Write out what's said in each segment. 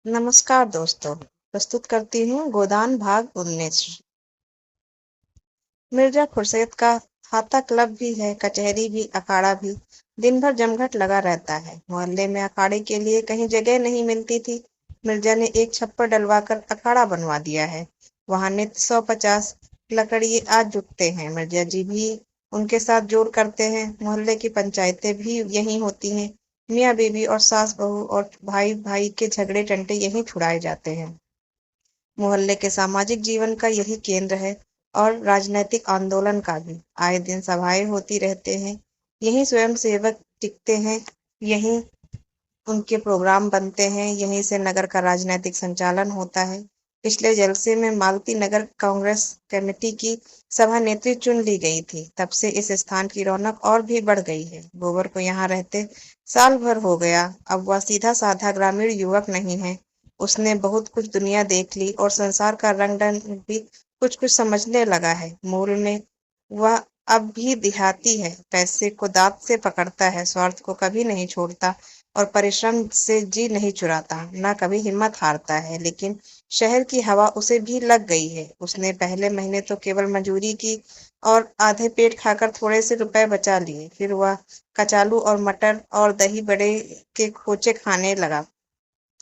नमस्कार दोस्तों, प्रस्तुत करती हूँ गोदान भाग 19। मिर्जा खुर्शीद का खाता क्लब भी है, कचहरी भी, अखाड़ा भी। दिन भर जमघट लगा रहता है। मोहल्ले में अखाड़े के लिए कहीं जगह नहीं मिलती थी। मिर्जा ने एक छप्पर डलवाकर अखाड़ा बनवा दिया है। वहां नित्य 150 लकड़ी आज जुटते हैं। मिर्जा जी भी उनके साथ जोड़ करते हैं। मोहल्ले की पंचायतें भी यहीं होती हैं। मियाँ बीबी और सास बहू और भाई भाई के झगड़े टंटे यहीं छुड़ाए जाते हैं। मोहल्ले के सामाजिक जीवन का यही केंद्र है, और राजनैतिक आंदोलन का भी। आए दिन सभाएं होती रहते हैं। यही स्वयं सेवक टिकते हैं। यहीं उनके प्रोग्राम बनते हैं। यहीं से नगर का राजनीतिक संचालन होता है। पिछले जलसे में मालती नगर कांग्रेस कमेटी की सभा नेत्री चुन ली गई थी। तब से इस स्थान की रौनक और भी बढ़ गई है। गोबर को यहाँ रहते साल भर हो गया। अब वह सीधा साधा ग्रामीण युवक नहीं है। उसने बहुत कुछ दुनिया देख ली और संसार का रंग ढंग भी कुछ कुछ समझने लगा है। मूल में वह अब भी देहाती है। पैसे को दांत से पकड़ता है, स्वार्थ को कभी नहीं छोड़ता और परिश्रम से जी नहीं चुराता, ना कभी हिम्मत हारता है। लेकिन शहर की हवा उसे भी लग गई है। उसने पहले महीने तो केवल मजदूरी की और आधे पेट खाकर थोड़े से रुपए बचा लिए। फिर वह कचालू और मटर और दही बड़े के खोचे खाने लगा।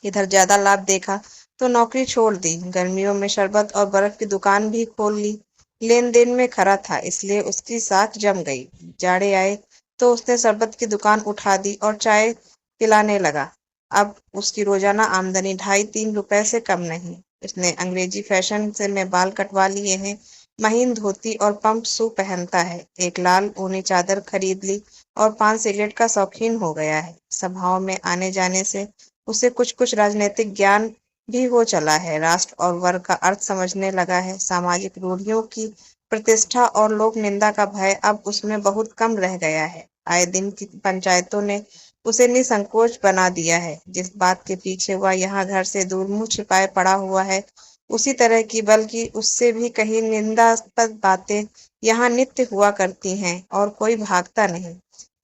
इधर ज्यादा लाभ देखा तो नौकरी छोड़ दी। गर्मियों में शरबत और बर्फ की दुकान भी खोल ली। लेन देन में खरा था, इसलिए उसकी साख जम गई। जाड़े आए तो उसने शरबत की दुकान उठा दी और चाय पिलाने लगा। अब उसकी रोजाना आमदनी 2.5-3 रुपए से कम नहीं। उसने अंग्रेजी फैशन से में बाल कटवा लिए हैं। महीन धोती और पंप शू पहनता है। एक लाल ऊनी चादर खरीद ली और पान सिगरेट का शौकीन हो गया है। सभाओं में आने जाने से उसे कुछ कुछ राजनीतिक ज्ञान भी हो चला है। राष्ट्र और वर्ग का अर्थ समझने लगा है। सामाजिक रूढ़ियों की प्रतिष्ठा और लोक निंदा का भय अब उसमें बहुत कम रह गया है। आए दिन की पंचायतों ने उसे निसंकोच बना दिया है। जिस बात के पीछे वह यहाँ घर से दूर मुंह छिपाए पड़ा हुआ है, उसी तरह की बल्कि उससे भी कहीं निंदास्पद बातें यहाँ नित्य हुआ करती हैं, और कोई भागता नहीं।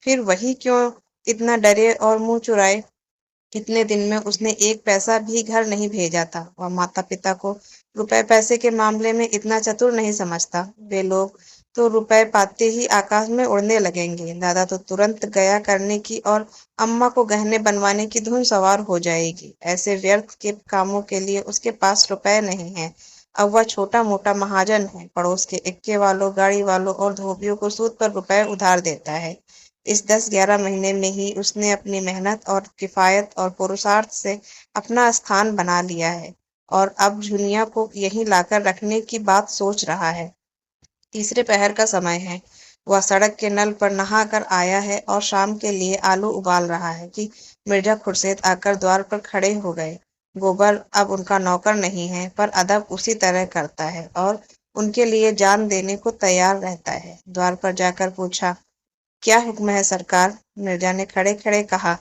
फिर वही क्यों इतना डरे और मुंह चुराए। इतने दिन में उसने एक पैसा भी घर नहीं भेजा था। वह माता पिता को रुपए पैसे के मामले में इतना चतुर नहीं समझता। वे लोग तो रुपए पाते ही आकाश में उड़ने लगेंगे। दादा तो तुरंत गया करने की और अम्मा को गहने बनवाने की धुन सवार हो जाएगी। ऐसे व्यर्थ के कामों के लिए उसके पास रुपए नहीं है। अब वह छोटा मोटा महाजन है। पड़ोस के इक्के वालों, गाड़ी वालों और धोबियों को सूद पर रुपए उधार देता है। इस 10-11 महीने में ही उसने अपनी मेहनत और किफायत और पुरुषार्थ से अपना स्थान बना लिया है, और अब दुनिया को यहीं लाकर रखने की बात सोच रहा है। तीसरे पहर का समय है। वह सड़क के नल पर नहा कर आया है और शाम के लिए आलू उबाल रहा है कि मिर्जा खुर्शीद आकर द्वार पर खड़े हो गए। गोबर अब उनका नौकर नहीं है, पर अदब उसी तरह करता है और उनके लिए जान देने को तैयार रहता है। द्वार पर जाकर पूछा, क्या हुक्म है सरकार? मिर्जा ने खड़े खड़े कहा,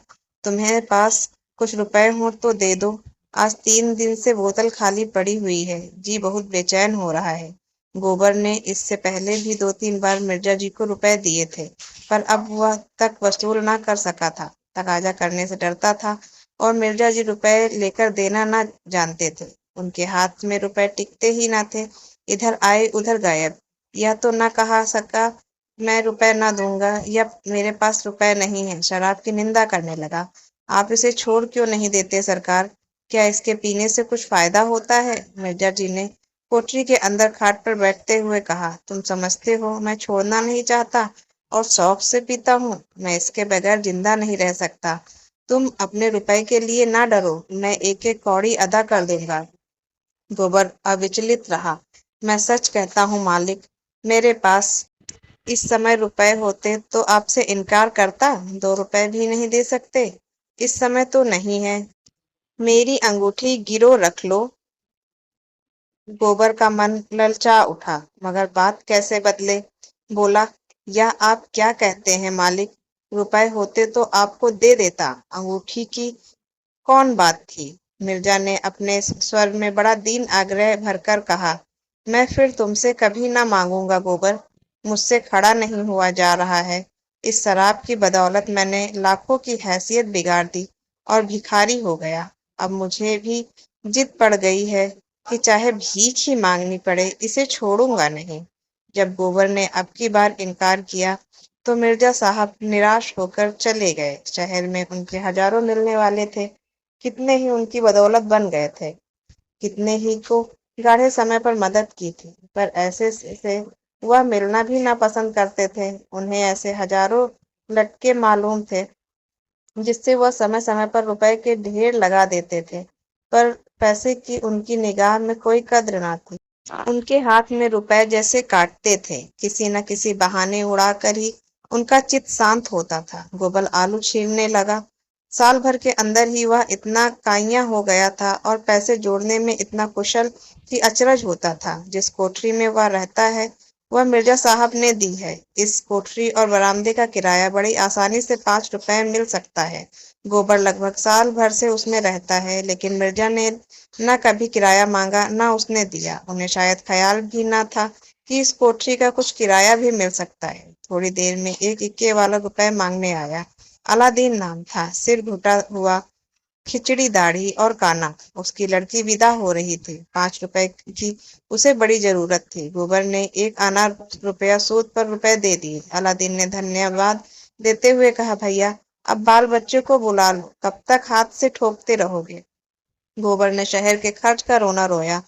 तुम्हें पास कुछ रुपए हो तो दे दो। आज 3 दिन से बोतल खाली पड़ी हुई है। जी बहुत बेचैन हो रहा है। गोबर ने इससे पहले भी 2-3 बार मिर्जा जी को रुपए दिए थे, पर अब वह तक वसूल ना कर सका था। तकाजा करने से डरता था और मिर्जा जी रुपए लेकर देना ना जानते थे। उनके हाथ में रुपए टिकते ही ना थे। इधर आए उधर गायब। यह तो ना कहा सका मैं रुपए ना दूंगा, या मेरे पास रुपए नहीं है। शराब की निंदा करने लगा। आप इसे छोड़ क्यों नहीं देते सरकार? क्या इसके पीने से कुछ फायदा होता है? मिर्जा जी ने कोठरी के अंदर खाट पर बैठते हुए कहा, तुम समझते हो मैं छोड़ना नहीं चाहता और शौक से पीता हूँ। मैं इसके बगैर जिंदा नहीं रह सकता। तुम अपने रुपए के लिए ना डरो, मैं एक एक कौड़ी अदा कर दूंगा। गोबर अविचलित रहा। मैं सच कहता हूँ मालिक, मेरे पास इस समय रुपए होते तो आपसे इनकार करता? 2 रुपए भी नहीं दे सकते? इस समय तो नहीं है। मेरी अंगूठी गिरो रख लो। गोबर का मन ललचा उठा, मगर बात कैसे बदले। बोला, यह आप क्या कहते हैं मालिक? रुपए होते तो आपको दे देता। अंगूठी की कौन बात थी? मिर्जा ने अपने स्वर में बड़ा दीन आग्रह भरकर कहा, मैं फिर तुमसे कभी ना मांगूंगा गोबर। मुझसे खड़ा नहीं हुआ जा रहा है। इस शराब की बदौलत मैंने लाखों की हैसियत बिगाड़ दी और भिखारी हो गया। अब मुझे भी जिद पड़ गई है कि चाहे भीख ही मांगनी पड़े, इसे छोड़ूंगा नहीं। जब गोबर ने अब की बार इनकार किया तो मिर्जा साहब निराश होकर चले गए। शहर में उनके हजारों मिलने वाले थे, कितने ही उनकी बदौलत बन गए थे, कितने ही को गाढ़े समय पर मदद की थी, पर ऐसे से वह मिलना भी ना पसंद करते थे। उन्हें ऐसे हजारों लटके मालूम थे जिससे वह समय समय पर रुपए के ढेर लगा देते थे, पर पैसे की उनकी निगाह में कोई कद्र ना थी। उनके हाथ में रुपए जैसे काटते थे, किसी न किसी बहाने उड़ाकर ही उनका चित्त शांत होता था। गोबर आलू छीलने लगा। साल भर के अंदर ही वह इतना काइया हो गया था और पैसे जोड़ने में इतना कुशल कि अचरज होता था। जिस कोठरी में वह रहता है वह मिर्जा साहब ने दी है। इस कोठरी और बरामदे का किराया बड़ी आसानी से 5 रुपए मिल सकता है। गोबर लगभग साल भर से उसमें रहता है, लेकिन मिर्जा ने न कभी किराया मांगा न उसने दिया। उन्हें शायद ख्याल भी न था कि इस कोठरी का कुछ किराया भी मिल सकता है। थोड़ी देर में एक इक्के वाला रुपए मांगने आया। अलादीन नाम था, सिर घुटा हुआ, खिचड़ी दाढ़ी और काना। उसकी लड़की विदा हो रही थी। 5 रुपए की उसे बड़ी जरूरत थी। गोबर ने 1 आना रुपया सूद पर रुपए दे दिए। अलादीन ने धन्यवाद देते हुए कहा, भैया अब बाल बच्चे को बुला लो, कब तक हाथ से ठोकते रहोगे। गोबर ने शहर के खर्च का रोना रोया।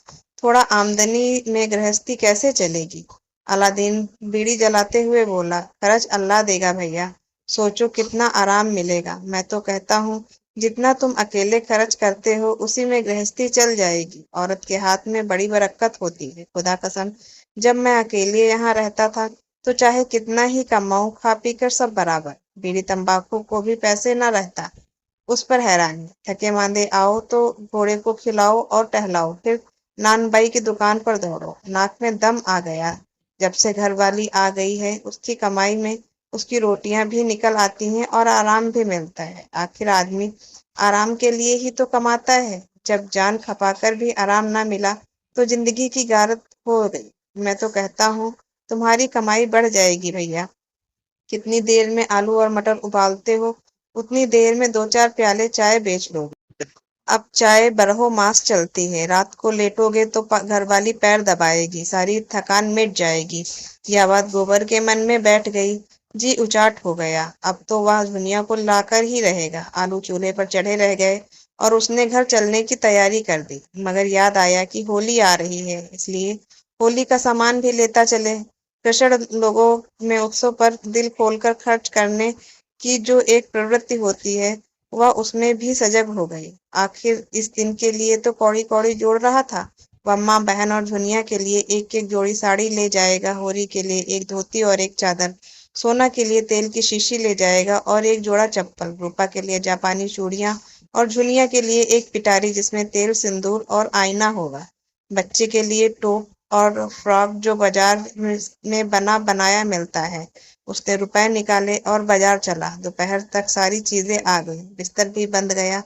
थोड़ा आमदनी में गृहस्थी कैसे चलेगी। अलादीन बीड़ी जलाते हुए बोला, खर्च अल्लाह देगा भैया, सोचो कितना आराम मिलेगा। मैं तो कहता हूँ जितना तुम अकेले खर्च करते हो उसी में गृहस्थी चल जाएगी। औरत के हाथ में बड़ी बरकत होती है। खुदा कसम, जब मैं अकेले यहाँ रहता था तो चाहे कितना ही कमाऊं, खा पी कर सब बराबर। बीड़ी तंबाकू को भी पैसे न रहता। उस पर हैरानी, थके मांदे आओ तो घोड़े को खिलाओ और टहलाओ, फिर नानबाई की दुकान पर दौड़ो। नाक में दम आ गया। जब से घरवाली आ गई है उसकी कमाई में उसकी रोटियां भी निकल आती हैं और आराम भी मिलता है। आखिर आदमी आराम के लिए ही तो कमाता है। जब जान खपाकर भी आराम ना मिला तो जिंदगी की गारत हो गई। मैं तो कहता हूँ तुम्हारी कमाई बढ़ जाएगी भैया। कितनी देर में आलू और मटर उबालते हो उतनी देर में 2-4 प्याले चाय बेच लोगे। अब चाय बरहो मास चलती है। रात को लेटोगे तो घरवाली पैर दबाएगी, सारी थकान मिट जाएगी। यह बात गोबर के मन में बैठ गई। जी उचाट हो गया। अब तो वह दुनिया को लाकर ही रहेगा। आलू चूल्हे पर चढ़े रह गए और उसने घर चलने की तैयारी कर दी, मगर याद आया कि होली आ रही है, इसलिए होली का सामान भी लेता चले। कृषण लोगों में उत्सव पर दिल खोलकर खर्च करने की जो एक प्रवृत्ति होती है वह उसमें भी सजग हो गई। आखिर इस दिन के लिए तो कौड़ी कौड़ी जोड़ रहा था। वह माँ बहन और धुनिया के लिए एक एक जोड़ी साड़ी ले जाएगा, होरी के लिए एक धोती और एक चादर, सोना के लिए तेल की शीशी ले जाएगा और एक जोड़ा चप्पल, रूपा के लिए जापानी चूड़ियां और झुनिया के लिए एक पिटारी जिसमें तेल सिंदूर और आईना होगा। बच्चे के लिए टोप और फ्रॉक जो बाजार में बना बनाया मिलता है। उसने रुपए निकाले और बाजार चला। दोपहर तक सारी चीजें आ गई, बिस्तर भी बंध गया।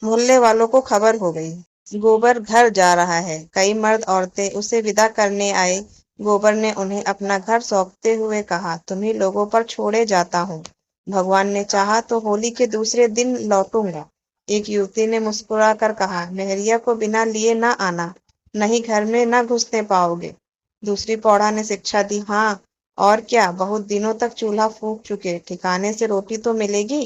मोहल्ले वालों को खबर हो गई गोबर घर जा रहा है। कई मर्द औरतें उसे विदा करने आए। गोबर ने उन्हें अपना घर सौंपते हुए कहा, तुम्ही लोगों पर छोड़े जाता हूँ। भगवान ने चाहा तो होली के दूसरे दिन लौटूंगा। एक युवती ने मुस्कुराकर कहा, मेहरिया को बिना लिए ना आना, नहीं घर में ना घुसने पाओगे। दूसरी पौड़ा ने शिक्षा दी, हाँ और क्या, बहुत दिनों तक चूल्हा फूंक चुके, ठिकाने से रोटी तो मिलेगी।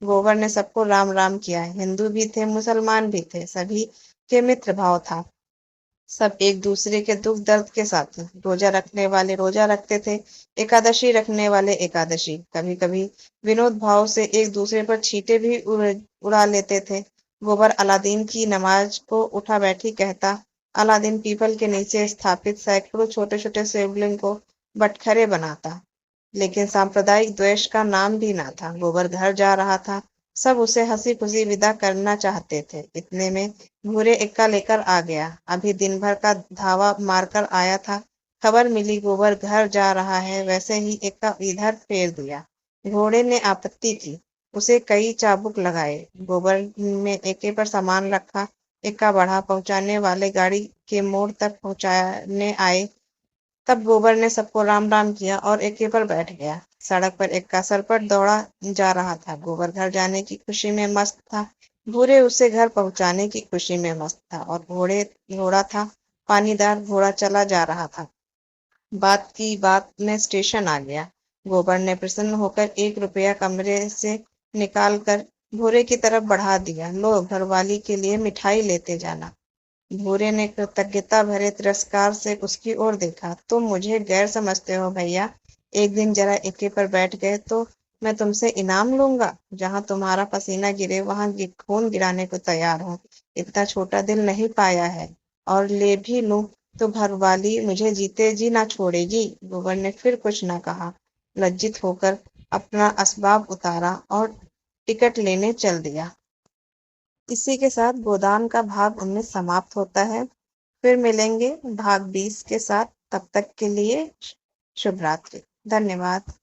गोबर ने सबको राम राम किया। हिंदू भी थे, मुसलमान भी थे, सभी के मित्र भाव था। सब एक दूसरे के दुख दर्द के साथी। रोजा रखने वाले रोजा रखते थे, एकादशी रखने वाले एकादशी। कभी कभी विनोद भाव से एक दूसरे पर छींटे भी उड़ा लेते थे। गोबर अलादीन की नमाज को उठा बैठी कहता। अलादीन पीपल के नीचे स्थापित सैकड़ों छोटे छोटे शिवलिंग को बटखरे बनाता, लेकिन सांप्रदायिक द्वेष का नाम भी ना था। गोबर घर जा रहा था। सब उसे हंसी खुशी विदा करना चाहते थे। इतने में भूरे इक्का लेकर आ गया। अभी दिन भर का धावा मारकर आया था। खबर मिली गोबर घर जा रहा है, वैसे ही इक्का इधर फेर दिया। घोड़े ने आपत्ति की, उसे कई चाबुक लगाए। गोबर में एके पर सामान रखा। इक्का बढ़ा। पहुंचाने वाले गाड़ी के मोड़ तक पहुंचाने आए। तब गोबर ने सबको राम राम किया और एके पर बैठ गया। सड़क पर इक्का सरपट दौड़ा जा रहा था। गोबर घर जाने की खुशी में मस्त था। भूरे उसे घर पहुंचाने की खुशी में मस्त था और घोड़ा था पानीदार घोड़ा चला जा रहा था। बात की बात में स्टेशन आ गया। गोबर ने प्रसन्न होकर 1 रुपया कमरे से निकाल कर भूरे की तरफ बढ़ा दिया। लो, घरवाली के लिए मिठाई लेते जाना। भूरे ने कृतज्ञता भरे तिरस्कार से उसकी ओर देखा। तुम मुझे गैर समझते हो भैया। एक दिन जरा एके पर बैठ गए तो मैं तुमसे इनाम लूंगा। जहां तुम्हारा पसीना गिरे वहां खून गिराने को तैयार हूँ। इतना छोटा दिल नहीं पाया है। और ले भी लूं तो घरवाली मुझे जीते जी ना छोड़ेगी। गोबर ने फिर कुछ न कहा। लज्जित होकर अपना असबाब उतारा और टिकट लेने चल दिया। इसी के साथ गोदान का भाग 19 समाप्त होता है। फिर मिलेंगे भाग 20 के साथ। तब तक के लिए शुभ रात्रि। धन्यवाद।